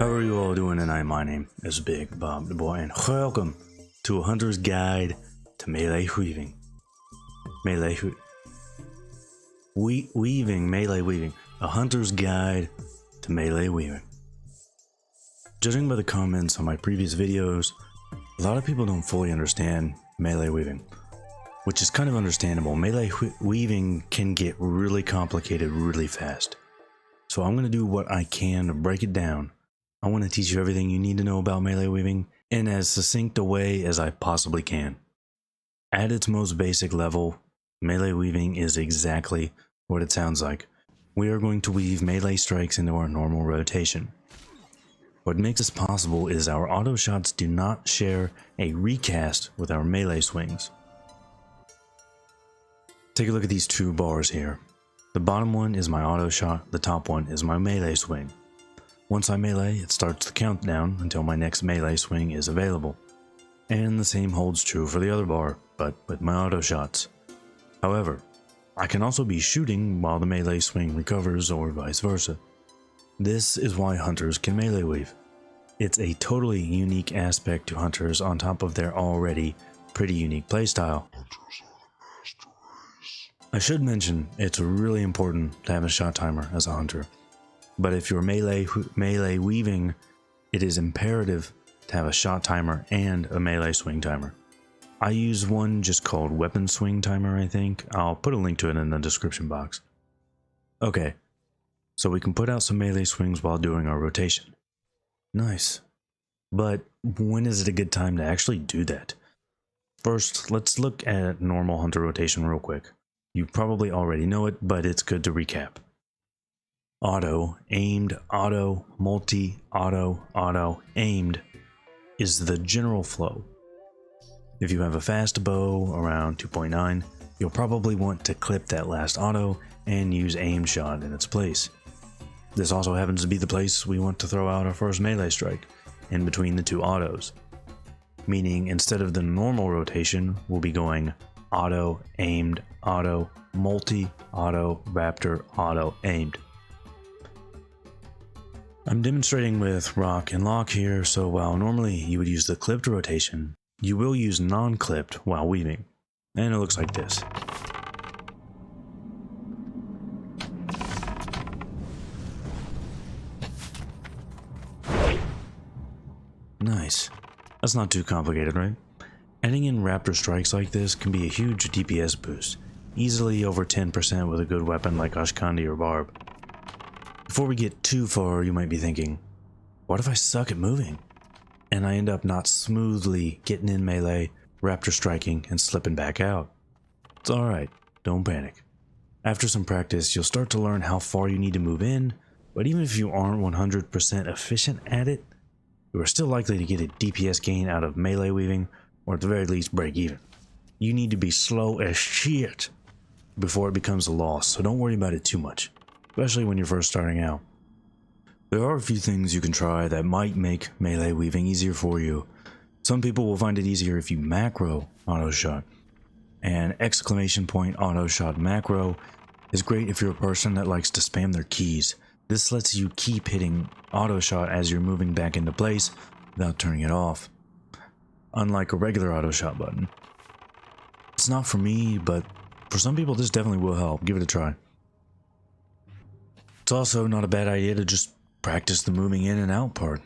How are you all doing tonight? My name is Bigbobbedboi and welcome to a hunter's guide to melee weaving. Melee weaving. A hunter's guide to melee weaving. Judging by the comments on my previous videos, a lot of people don't fully understand melee weaving, which is kind of understandable. Melee weaving can get really complicated really fast. So I'm going to do what I can to break it down. I want to teach you everything you need to know about melee weaving in as succinct a way as I possibly can. At its most basic level, melee weaving is exactly what it sounds like. We are going to weave melee strikes into our normal rotation. What makes this possible is our auto shots do not share a recast with our melee swings. Take a look at these two bars here. The bottom one is my auto shot, the top one is my melee swing. Once I melee, it starts the countdown until my next melee swing is available. And the same holds true for the other bar, but with my auto shots. However, I can also be shooting while the melee swing recovers or vice versa. This is why hunters can melee weave. It's a totally unique aspect to hunters on top of their already pretty unique playstyle. I should mention, it's really important to have a shot timer as a hunter. But if you're melee weaving, it is imperative to have a shot timer and a melee swing timer. I use one just called weapon swing timer, I think. I'll put a link to it in the description box. Okay, so we can put out some melee swings while doing our rotation. Nice. But when is it a good time to actually do that? First, let's look at normal hunter rotation real quick. You probably already know it, but it's good to recap. Auto, aimed, auto, multi, auto, auto, aimed is the general flow. If you have a fast bow around 2.9, you'll probably want to clip that last auto and use aimed shot in its place. This also happens to be the place we want to throw out our first melee strike, in between the two autos. Meaning instead of the normal rotation, we'll be going auto, aimed, auto, multi, auto, raptor, auto, aimed. I'm demonstrating with rock and lock here, so while normally you would use the clipped rotation, you will use non-clipped while weaving, and it looks like this. Nice. That's not too complicated, right? Adding in raptor strikes like this can be a huge DPS boost, easily over 10% with a good weapon like Ashkandi or Barb. Before we get too far, you might be thinking, what if I suck at moving? And I end up not smoothly getting in melee, raptor striking, and slipping back out. It's alright, don't panic. After some practice, you'll start to learn how far you need to move in, but even if you aren't 100% efficient at it, you are still likely to get a DPS gain out of melee weaving, or at the very least break even. You need to be slow as shit before it becomes a loss, so don't worry about it too much, especially when you're first starting out. There are a few things you can try that might make melee weaving easier for you. Some people will find it easier if you macro auto shot. An exclamation point auto shot macro is great if you're a person that likes to spam their keys. This lets you keep hitting auto shot as you're moving back into place without turning it off, unlike a regular auto shot button. It's not for me, but for some people this definitely will help. Give it a try. It's also not a bad idea to just practice the moving in and out part.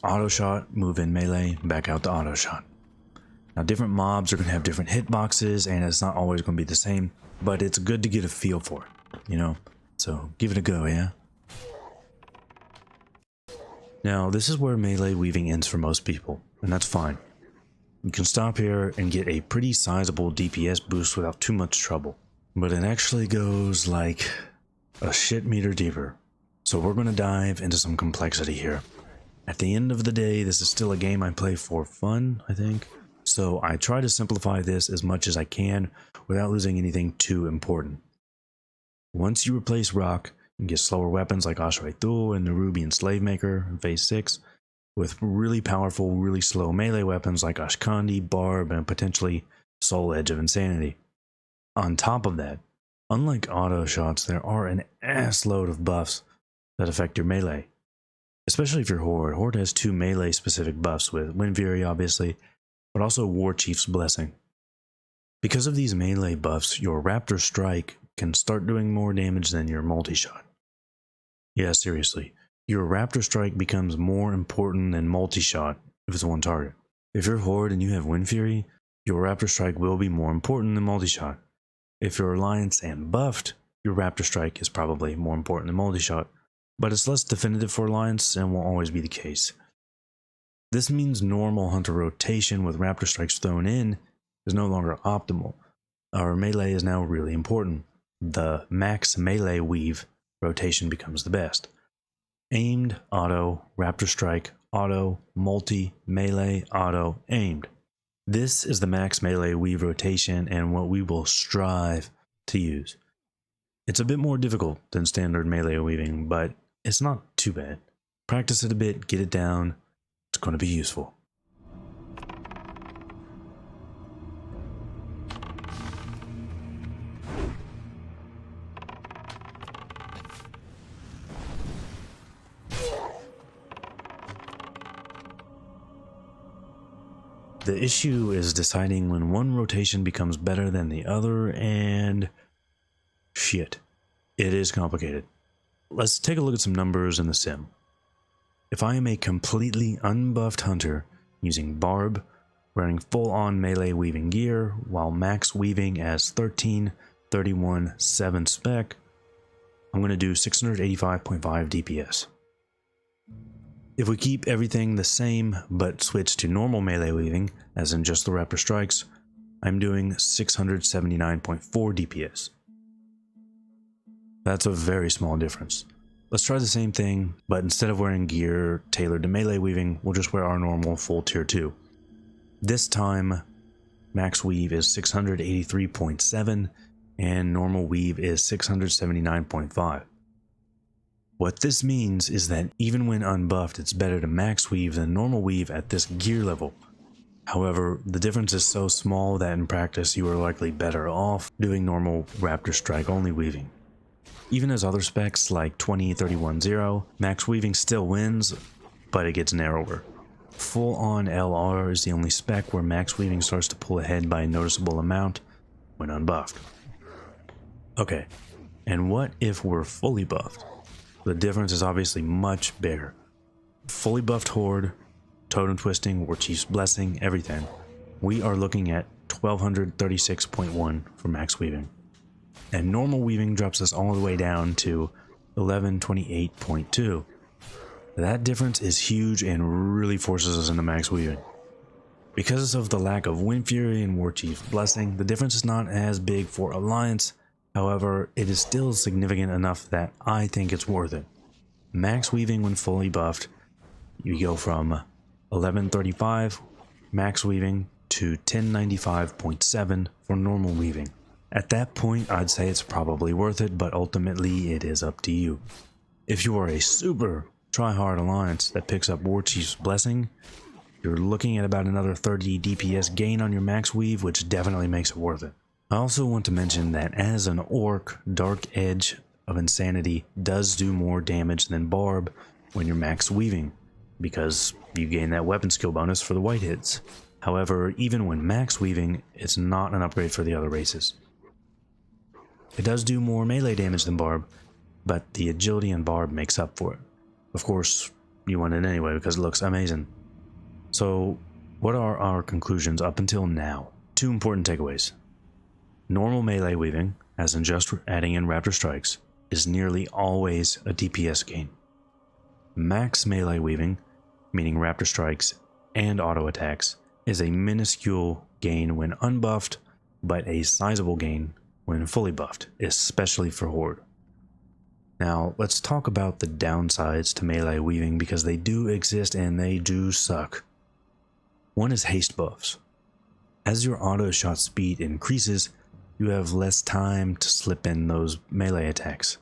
Auto shot, move in melee, back out to auto shot. Now different mobs are going to have different hitboxes and it's not always going to be the same, but it's good to get a feel for it, you know? So give it a go, yeah? Now this is where melee weaving ends for most people, and that's fine. You can stop here and get a pretty sizable DPS boost without too much trouble. But it actually goes like a shit meter deeper. So we're going to dive into some complexity here. At the end of the day, this is still a game I play for fun, I think. So I try to simplify this as much as I can without losing anything too important. Once you replace rock, you get slower weapons like Ashray and the Rubian Slavemaker in phase 6, with really powerful, really slow melee weapons like Ashkandi, Barb, and potentially Soul Edge of Insanity. On top of that, unlike auto shots, there are an ass load of buffs that affect your melee. especially if you're Horde. Horde has 2 melee specific buffs with Wind Fury obviously, but also War Chief's Blessing. Because of these melee buffs, your Raptor Strike can start doing more damage than your multi-shot. Yeah, seriously, your Raptor Strike becomes more important than multi-shot if it's one target. If you're Horde and you have Wind Fury, your Raptor Strike will be more important than multi-shot. If you're Alliance and buffed, your Raptor Strike is probably more important than multi-shot, but it's less definitive for Alliance and will always be the case. This means normal hunter rotation with Raptor Strikes thrown in is no longer optimal. Our melee is now really important. The max melee weave rotation becomes the best. Aimed, auto, Raptor Strike, auto, multi, melee, auto, aimed. This is the max melee weave rotation and what we will strive to use. It's a bit more difficult than standard melee weaving, but it's not too bad. Practice it a bit, get it down, it's going to be useful. The issue is deciding when one rotation becomes better than the other, and shit, it is complicated. Let's take a look at some numbers in the sim. If I am a completely unbuffed hunter using Barb, wearing full-on melee weaving gear while max weaving as 13, 31, 7 spec, I'm going to do 685.5 DPS. If we keep everything the same but switch to normal melee weaving, as in just the Raptor Strikes, I'm doing 679.4 DPS. That's a very small difference. Let's try the same thing, but instead of wearing gear tailored to melee weaving, we'll just wear our normal full tier 2. This time, max weave is 683.7 and normal weave is 679.5. What this means is that even when unbuffed, it's better to max weave than normal weave at this gear level. However, the difference is so small that in practice you are likely better off doing normal Raptor Strike only weaving. Even as other specs like 20-31-0, max weaving still wins, but it gets narrower. Full on LR is the only spec where max weaving starts to pull ahead by a noticeable amount when unbuffed. Okay, and what if we're fully buffed? The difference is obviously much bigger. Fully buffed Horde, Totem Twisting, War Chief's Blessing, everything. We are looking at 1236.1 for max weaving. And normal weaving drops us all the way down to 1128.2. That difference is huge and really forces us into max weaving. Because of the lack of Wind Fury and War Chief's Blessing, the difference is not as big for Alliance. However, it is still significant enough that I think it's worth it. Max weaving when fully buffed, you go from 1135 max weaving to 1095.7 for normal weaving. At that point, I'd say it's probably worth it, but ultimately it is up to you. If you are a super try-hard Alliance that picks up War Chief's Blessing, you're looking at about another 30 DPS gain on your max weave, which definitely makes it worth it. I also want to mention that as an Orc, Dark Edge of Insanity does do more damage than Barb when you're max weaving, because you gain that weapon skill bonus for the white hits. However, even when max weaving, it's not an upgrade for the other races. It does do more melee damage than Barb, but the agility in Barb makes up for it. Of course, you want it anyway because it looks amazing. So, what are our conclusions up until now? 2 important takeaways. Normal melee weaving, as in just adding in Raptor Strikes, is nearly always a DPS gain. Max melee weaving, meaning Raptor Strikes and auto attacks, is a minuscule gain when unbuffed, but a sizable gain when fully buffed, especially for Horde. Now, let's talk about the downsides to melee weaving because they do exist and they do suck. One is haste buffs. As your auto shot speed increases, you have less time to slip in those melee attacks.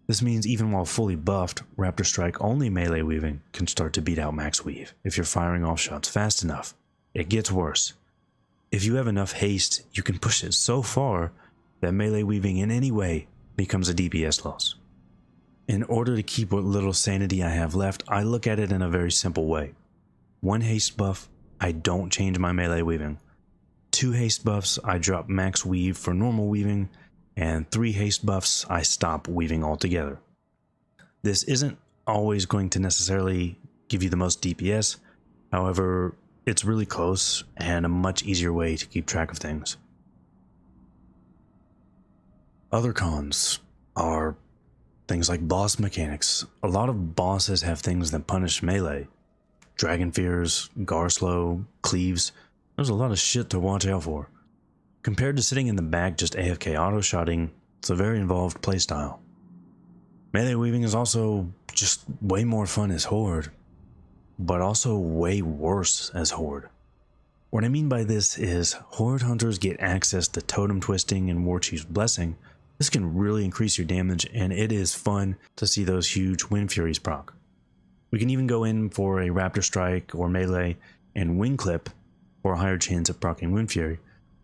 This means even while fully buffed, Raptor Strike only melee weaving can start to beat out max weave if you're firing off shots fast enough. It gets worse. If you have enough haste, you can push it so far that melee weaving in any way becomes a DPS loss. In order to keep what little sanity I have left, I look at it in a very simple way. 1 haste buff, I don't change my melee weaving. 2 haste buffs, I drop max weave for normal weaving, and 3 haste buffs, I stop weaving altogether. This isn't always going to necessarily give you the most DPS, however, it's really close and a much easier way to keep track of things. Other cons are things like boss mechanics. A lot of bosses have things that punish melee. Dragon Fears, Garslow, Cleaves. There's a lot of shit to watch out for. Compared to sitting in the back just AFK auto-shotting, it's a very involved playstyle. Melee weaving is also just way more fun as Horde, but also way worse as Horde. What I mean by this is, Horde hunters get access to Totem Twisting and Warchief's Blessing. This can really increase your damage, and it is fun to see those huge Wind Furies proc. We can even go in for a Raptor Strike or Melee and Wing Clip for a higher chance of proccing Wind Fury,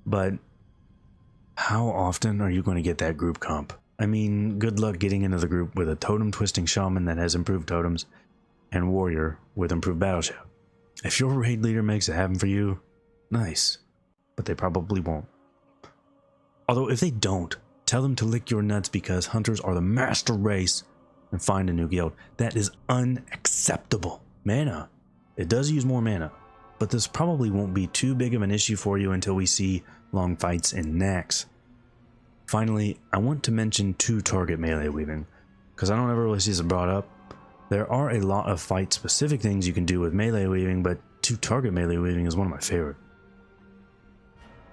but how often are you going to get that group comp? I mean, good luck getting into the group with a Totem Twisting Shaman that has improved totems and Warrior with improved battle shout. If your raid leader makes it happen for you, nice, but they probably won't. Although if they don't, tell them to lick your nuts because hunters are the master race and find a new guild. That is unacceptable. Mana. It does use more mana, but this probably won't be too big of an issue for you until we see long fights in Nax. Finally, I want to mention 2-target melee weaving, because I don't ever really see this brought up. There are a lot of fight-specific things you can do with melee weaving, but 2-target melee weaving is one of my favorite.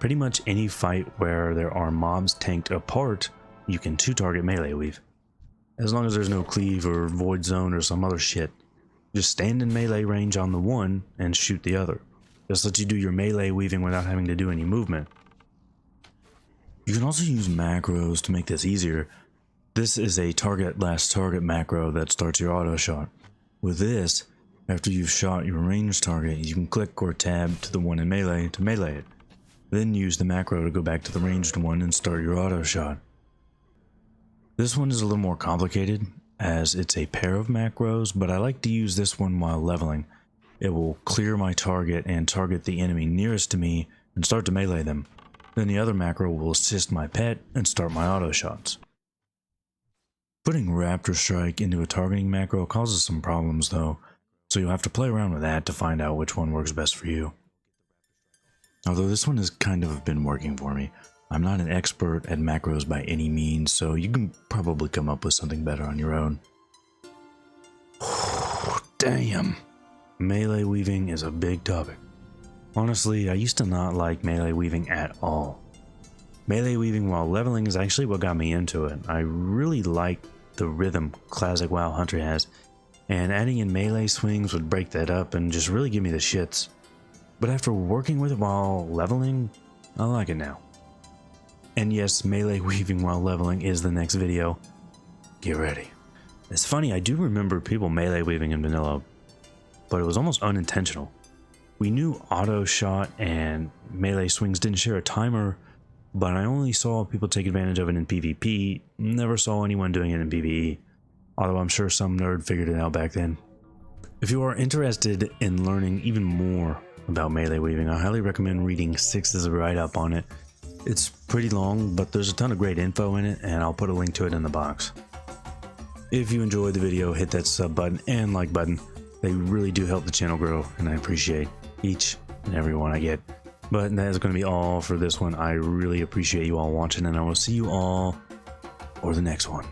Pretty much any fight where there are mobs tanked apart, you can 2-target melee weave. As long as there's no cleave or void zone or some other shit. Just stand in melee range on the one and shoot the other. This lets you do your melee weaving without having to do any movement. You can also use macros to make this easier. This is a target last target macro that starts your auto shot. With this, after you've shot your ranged target, you can click or tab to the one in melee to melee it. Then use the macro to go back to the ranged one and start your auto shot. This one is a little more complicated as it's a pair of macros, but I like to use this one while leveling. It will clear my target and target the enemy nearest to me and start to melee them. Then the other macro will assist my pet and start my auto shots. Putting Raptor Strike into a targeting macro causes some problems though, so you'll have to play around with that to find out which one works best for you. Although this one has kind of been working for me. I'm not an expert at macros by any means, so you can probably come up with something better on your own. Damn! Melee weaving is a big topic. Honestly, I used to not like melee weaving at all. Melee weaving while leveling is actually what got me into it. I really like the rhythm classic WoW Hunter has, and adding in melee swings would break that up and just really give me the shits. But after working with it while leveling, I like it now. And yes, melee weaving while leveling is the next video. Get ready. It's funny, I do remember people melee weaving in vanilla, but it was almost unintentional. We knew auto shot and melee swings didn't share a timer, but I only saw people take advantage of it in PvP, never saw anyone doing it in PvE, although I'm sure some nerd figured it out back then. If you are interested in learning even more about melee weaving, I highly recommend reading Six's write-up on it. It's pretty long, but there's a ton of great info in it, and I'll put a link to it in the box. If you enjoyed the video, hit that sub button and like button. They really do help the channel grow, and I appreciate each and every one I get. But that is going to be all for this one. I really appreciate you all watching, and I will see you all for the next one.